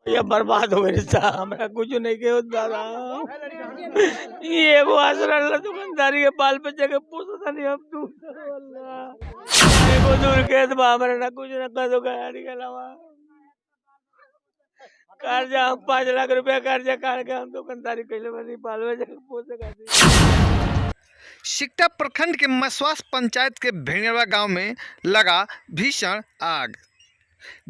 ये बर्बाद हो गई सा हमरा कुछ नहीं के दादा ये एगो आसरा ला दुकानदारी के बाल बच्चे के पोसता नहीं हम तू अल्लाह एगो दूर के बा हमरा ना कुछ ना कदो गाड़ी के अलावा कर्जा हम 5 लाख रुपया कर्जा काट के हम दुकानदारी कैले बनी बाल बच्चे के पोसे खातिर। सिकटा प्रखंड के मसवास पंचायत के भेड़िया गांव में लगा भीषण आग।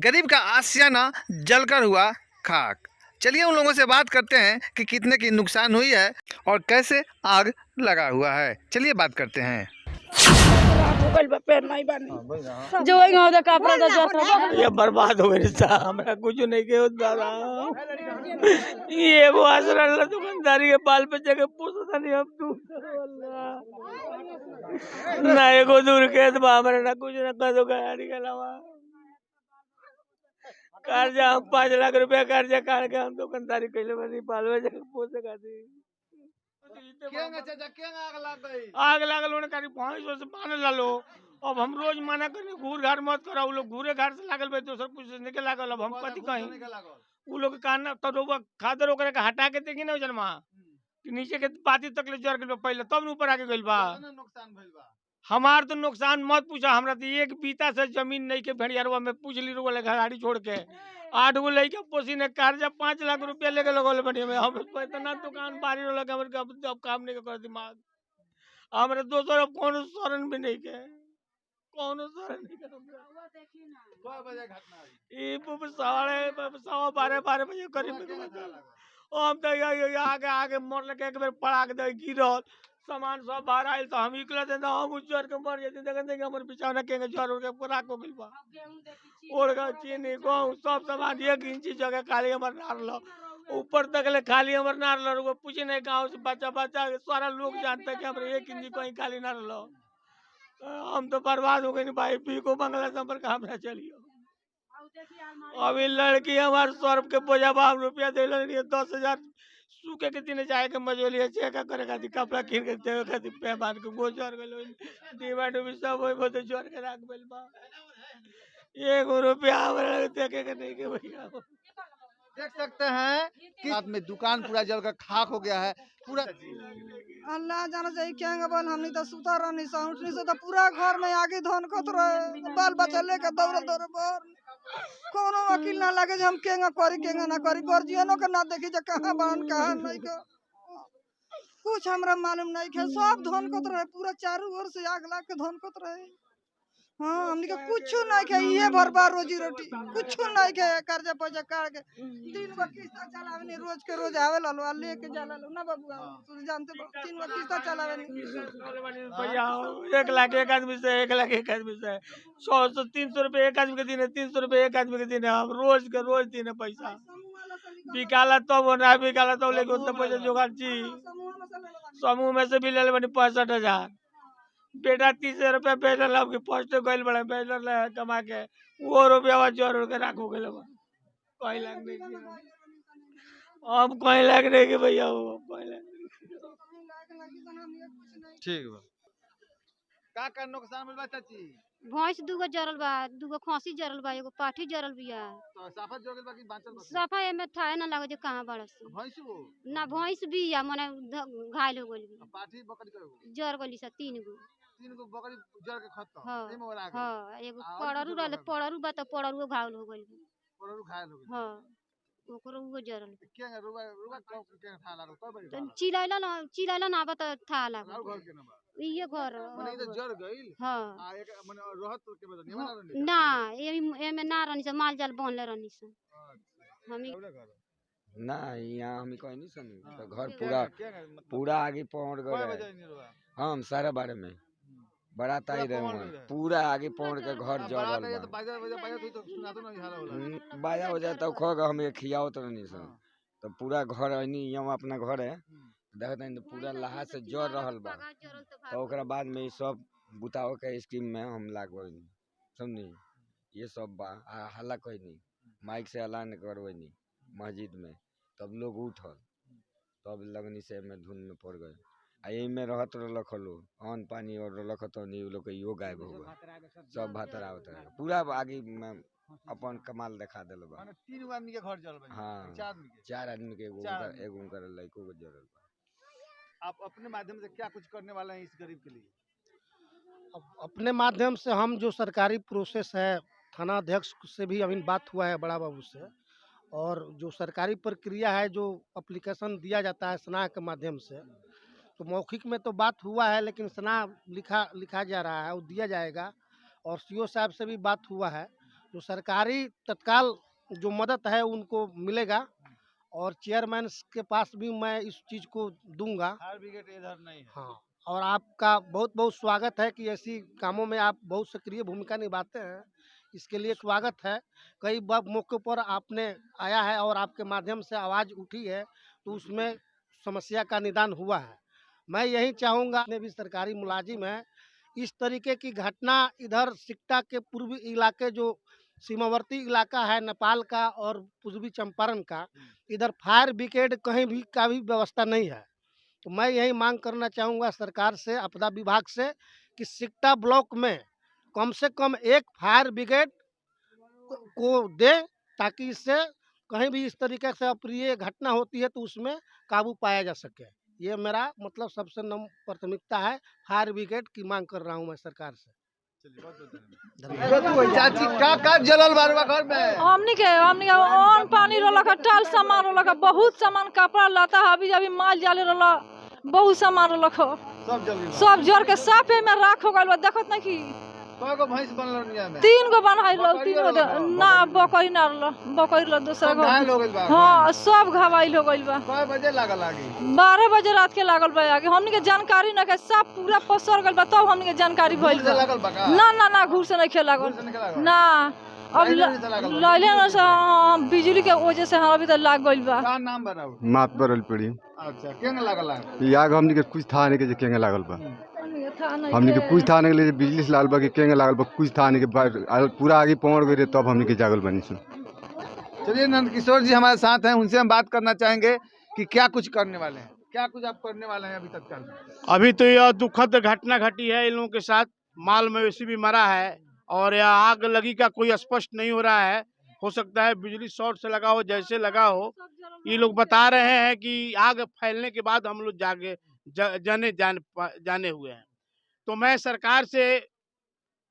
गरीब का आशियाना जलकर हुआ खाक। चलिए उन लोगों से बात करते हैं कि कितने की नुकसान हुई है और कैसे आग लगा हुआ है। चलिए बात करते हैं। ये बर्बाद हो गई सा हमरा कुछ नहीं के दादा ये एगो आसरा ला दुकानदारी के बाल बच्चे के पोसता नहीं हम तू अल्लाह ना एगो दूर के बा हमरा ना कुछ ना कदो गाड़ी के अलावा कर्जा हम 5 लाख रुपया कर्जा काट के हम दुकानदारी कैले बनी बाल बच्चे के पोसे खातिर। आग लागल उन्हें करीब 500 से पानी लालो। अब हम रोज मना करें घूर घाट मत करो। वो लोग घूरे घाट से लागल भाई दोसर कुछ से निकल लागल। अब हम कथी कहीं वो लोग कान तो रोबा खादर ओकरे के हटा के देखी ना जनमा कि नीचे के पाती तक ले जर गइल पहले तब ऊपर आके गइल बा। हमार तो नुकसान मत पूछा। हमरा तो एक बीता से जमीन नहीं के भेड़ियारवा में पूछ ली रोले गाड़ी छोड़ के 8 गो लइका पोसी ने कर्जा 5 लाख रुपया लेके लगल बनी में हम इतना दुकान बारी लगे हमर अब काम नहीं कर दिमाग हमरे दोसर अब कोनो शरण भी नहीं के कोनो शरण नहीं के ई सवा 12 बजे करीब हम तो आगे आगे मरल के एक बेर पड़ा के दे गिरल सामान सब बाहर आयल तो हम निकल दे हम उजर के मर जेते देख हमर बिछौना के जर उड़ के राख हो गइल बा ओड़ का चीनी गहूं सब सामान 1 इंची जगह खाली हमर नारल ऊपर तक ले खाली हमर नारल वो पूछे नहीं गांव से बच्चा बच्चा सारा लोग जानते कि हमरे 1 इंची कहीं खाली नारल हम तो बर्बाद हो गए भाई पी को बंगला संपर्क हमरा चलियो। अभी लड़की हमारे 100 के बोझा 12 रुपया दे 10,000 सूखे के दिन जाए के मजोलिया चेक करे खातिर कपड़ा किन के देवे खातिर पैमान के गोचर गलो डिमांड भी सब होई बते जोर के राख बेल बा 1 रुपया हमरा देखे के नहीं के भैया। देख सकते हैं कि रात में दुकान पूरा जलकर खाक हो गया है पूरा। अल्लाह जाना चाहिए क्या बोल हमनी तो सुता रहनी सा उठनी से तो पूरा घर में आगे धन कत रहे बाल बच्चा लेके दौड़ दौड़ बाहर कोनो वकील ना लगे हम केंगा करी केंगा ना करी गर्जियनो के ना देखी जे कहां बान कहां नहीं के कुछ हमरा मालूम नहीं के सब धन कत रहे पूरा चारों ओर से आग लाग के धन कत रहे। हाँ हमनी के कुछ नहीं के ये भरबार रोजी रोटी कुछ नहीं के कर्जा पैसा काट के दिन गो किस्ता चलावेनी रोज के रोज आवे लो लेके जाला लो ना बाबू तू जानते 3 गो किस्ता चलावेनी भैया 1 लाख एक आदमी से 1 लाख एक आदमी से 100 300 रुपए एक आदमी के दिन है 300 रुपए एक आदमी के दिन है हम रोज के रोज दिन है पैसा बिकाला तब ना बिकाला तब लेके उतना पैसा जुगाड़ जी समूह में से भी ले बनी 65,000 बेटा 30 रुपया बेचल अब की फर्स्ट गइल बड़ा बेचल कमा के वो रुपया जोर के राखो गइल बा कोई लाग नहीं अब कोई लाग नहीं के भैया वो कोई लाग ठीक बा का नुकसान मिल बा चाची। भैंस 2 गो जरल बा 2 गो खसी जरल बा एगो पाठी जरल बिया तो साफा जोगल बा की बांचल बा साफा एमे थाए ना लागे जे कहां बड़स भैंस वो ना भैंस बिया माने घायल हो गइल बा पाठी बकरी को जर गइली सा 3 गो बकरी जर के खत्म हां एमे वाला हां एगो पड़रू रहले पड़रू बा त पड़रू घायल हो गइल पड़रू घायल हो गइल हां ओकरो वो जरल के रुवा रुवा के था लागल कब बड़ी त चिलाइला ना बा त था लागल घर के ना बा ये घर माने इधर जर गइल हां आ एक माने रहत के बदल निमन रहनी ना एमे ना रहनी से माल जाल बनले रहनी से हमी ना यहाँ हम कहीं नहीं सुनी तो घर पूरा आगे पहुंच गए हम सारा बारे में बारात आई रहे पूरा आगे पहुंच के घर जल बाजा हो जाए तो खो हम खियाओ तो नहीं सन तो पूरा घर यहाँ अपना घर है देखते तो पूरा लहा से जर रहल बा तो ओकरा बाद में सब बुताओ के स्कीम में हम लागवनी समझी ये सब बा हल्ला कोई नहीं माइक से ऐलान करवनी मस्जिद में तब लोग उठल तब लगनी से में धुन में पड़ गए यही में रहत रख लो अन्न पानी और रख तो नहीं लोग यो गायब हो गए सब भातर आवत रहे पूरा आगे में अपन कमाल दिखा दिल बा। माने 3 आदमी के घर जल बा। हाँ 4 आदमी के। 4 आदमी के चार आदमी। एगो उनकर लड़कों को जरूरत बा। आप अपने माध्यम से क्या कुछ करने वाले हैं इस गरीब के लिए? अपने माध्यम से हम जो सरकारी प्रोसेस है, थाना अध्यक्ष से भी अभी बात हुआ है बड़ा बाबू से, और जो सरकारी प्रक्रिया है, जो एप्लीकेशन दिया जाता है सना के माध्यम से, तो मौखिक में तो बात हुआ है, लेकिन सना लिखा लिखा जा रहा है, वो दिया जाएगा। और सीओ साहब से भी बात हुआ है, जो सरकारी तत्काल जो मदद है उनको मिलेगा। और चेयरमैन के पास भी मैं इस चीज़ को दूंगा। फायर ब्रिगेड इधर नहीं है। हाँ, और आपका बहुत बहुत स्वागत है कि ऐसी कामों में आप बहुत सक्रिय भूमिका निभाते हैं, इसके लिए स्वागत है। कई बार मौके पर आपने आया है और आपके माध्यम से आवाज़ उठी है, तो उसमें समस्या का निदान हुआ है। मैं यही चाहूँगा, जितने भी सरकारी मुलाजिम हैं, इस तरीके की घटना इधर सिकटा के पूर्वी इलाके, जो सीमावर्ती इलाका है नेपाल का और पूर्वी चंपारण का, इधर फायर ब्रिगेड कहीं भी का भी व्यवस्था नहीं है। तो मैं यही मांग करना चाहूँगा सरकार से, आपदा विभाग से, कि सिकटा ब्लॉक में कम से कम एक फायर ब्रिगेड को दे, ताकि इससे कहीं भी इस तरीके से अप्रिय घटना होती है तो उसमें काबू पाया जा सके। ये मेरा मतलब सबसे प्राथमिकता है। फायर ब्रिगेड की मांग कर रहा हूँ मैं सरकार से। चलिए बहुत धन्यवाद। चाची का जलल बारवा घर में? हमनी के अन्न पानी रोला का टाल सामान रोला का बहुत सामान, कपड़ा लता अभी अभी माल जाले रोला, बहुत सामान रोला खो सब जल गइल। सब जोर के साफे में राख हो गइल। देखत नहीं कि कयगो भैंस बनल निया में? 3 गो बनाइल, बकरी 3 गो रोला ना बकरी ना रोला, बकरी रोला दूसरा सब घायल घर। हो गइल बा। हाँ, सब घायल हो गइल बा। कय बजे लागल आगी? 12 बजे रात के लागल बा आगे। हमनी के जानकारी ना के, सब पूरा पसर गइल बा, तब हमनी के जानकारी भइल घूर से बा। लागल बा का? ना ना ना, घूर से नहीं खेला घूर से नहीं लागल? ना। अब लाइने से लागल बा? लाइले ना से, बिजली के वजह से हम अभी तक लाग गइल बा। का नाम बताओ? मात बरल पड़ी। अच्छा केंग लागल आग? ई आग हमनी के कुछ था नहीं के जे केंगे लागल बा। हमनी हमनी के कुछ था नहीं के लिए बिजली से लागल बा कि केंगे लागल बा, कुछ था नहीं के पूरा आगे पहुंच गए रे, तब हमनी के जागल बनी सुन। चलिए नंद किशोर जी हमारे साथ हैं, उनसे हम बात करना चाहेंगे कि क्या कुछ करने वाले हैं, क्या कुछ आप करने वाले हैं अभी तत्काल में? अभी तो यह दुखद घटना घटी है इन लोगों के साथ। माल मवेशी भी मरा है और यह आग लगी का कोई स्पष्ट नहीं हो रहा है। हो सकता है बिजली शॉर्ट से लगा हो, जैसे लगा हो। ये लोग बता रहे हैं कि आग फैलने के बाद हम लोग जाने हुए हैं। तो मैं सरकार से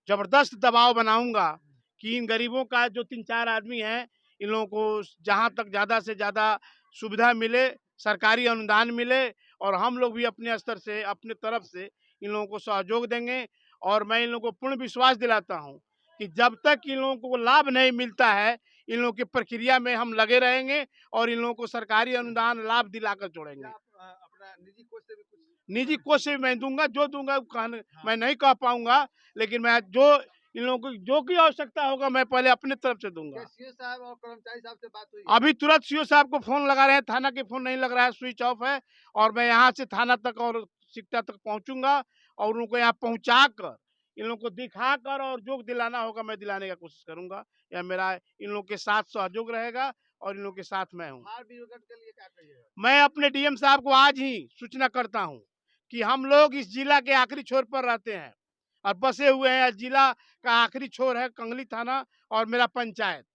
जबरदस्त दबाव बनाऊंगा कि इन गरीबों का जो 3-4 आदमी हैं, इन लोगों को जहां तक ज़्यादा से ज़्यादा सुविधा मिले, सरकारी अनुदान मिले, और हम लोग भी अपने स्तर से, अपने तरफ से इन लोगों को सहयोग देंगे। और मैं इन लोगों को पूर्ण विश्वास दिलाता हूं कि जब तक इन लोगों को लाभ नहीं मिलता है, इन लोगों की प्रक्रिया में हम लगे रहेंगे और इन लोगों को सरकारी अनुदान लाभ दिलाकर छोड़ेंगे। अपना निजी कोष से भी कुछ? निजी कोष से मैं दूंगा, जो दूंगा मैं नहीं कह पाऊंगा, लेकिन मैं जो इन लोगों को जो की आवश्यकता होगा मैं पहले अपने तरफ से दूंगा। सीओ साहब और कर्मचारी साहब से बात हुई? अभी तुरंत सीओ साहब को फोन लगा रहे हैं, थाना के फोन नहीं लग रहा है, स्विच ऑफ है। और मैं यहाँ से थाना तक और सिकटा तक पहुंचूंगा और उनको यहाँ पहुंचा कर, इन लोगों को दिखा कर, और जो दिलाना होगा मैं दिलाने का कोशिश करूंगा। या मेरा इन लोगों के साथ सहयोग रहेगा और इन लोगों के साथ मैं हूँ। फायर ब्रिगेड के लिए क्या कहिएगा? मैं अपने डीएम साहब को आज ही सूचना करता हूँ कि हम लोग इस जिला के आखिरी छोर पर रहते हैं और बसे हुए हैं। जिला का आखिरी छोर है कंगली थाना और मेरा पंचायत।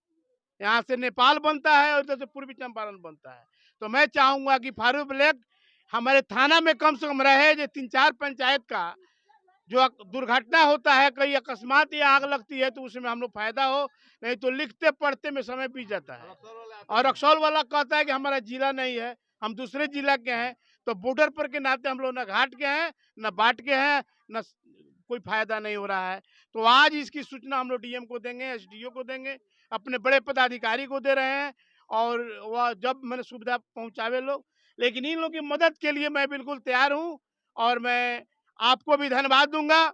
यहाँ से नेपाल बनता है और इधर से पूर्वी चंपारण बनता है। तो मैं चाहूंगा कि फारूक ब्लैक हमारे थाना में कम से कम रहे। जो 3-4 पंचायत का जो दुर्घटना होता है, कई अकस्मात या आग लगती है, तो उसमें हम लोग फायदा हो, नहीं तो लिखते पढ़ते में समय बीत जाता है। और रक्सौल वाला कहता है कि हमारा जिला नहीं है, हम दूसरे जिला के हैं। तो बॉर्डर पर के नाते हम लोग न घाट के हैं, न बाट के हैं, न कोई फायदा नहीं हो रहा है। तो आज इसकी सूचना हम लोग डीएम को देंगे, एसडीओ को देंगे, अपने बड़े पदाधिकारी को दे रहे हैं, और वह जब मैंने सुविधा पहुंचावे लोग। लेकिन इन लोगों की मदद के लिए मैं बिल्कुल तैयार हूं। और मैं आपको भी धन्यवाद दूंगा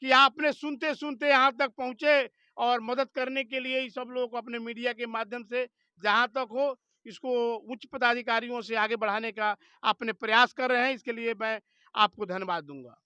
कि आपने सुनते सुनते यहाँ तक पहुंचे और मदद करने के लिए सब लोगों को अपने मीडिया के माध्यम से जहाँ तक हो इसको उच्च पदाधिकारियों से आगे बढ़ाने का अपने प्रयास कर रहे हैं। इसके लिए मैं आपको धन्यवाद दूंगा।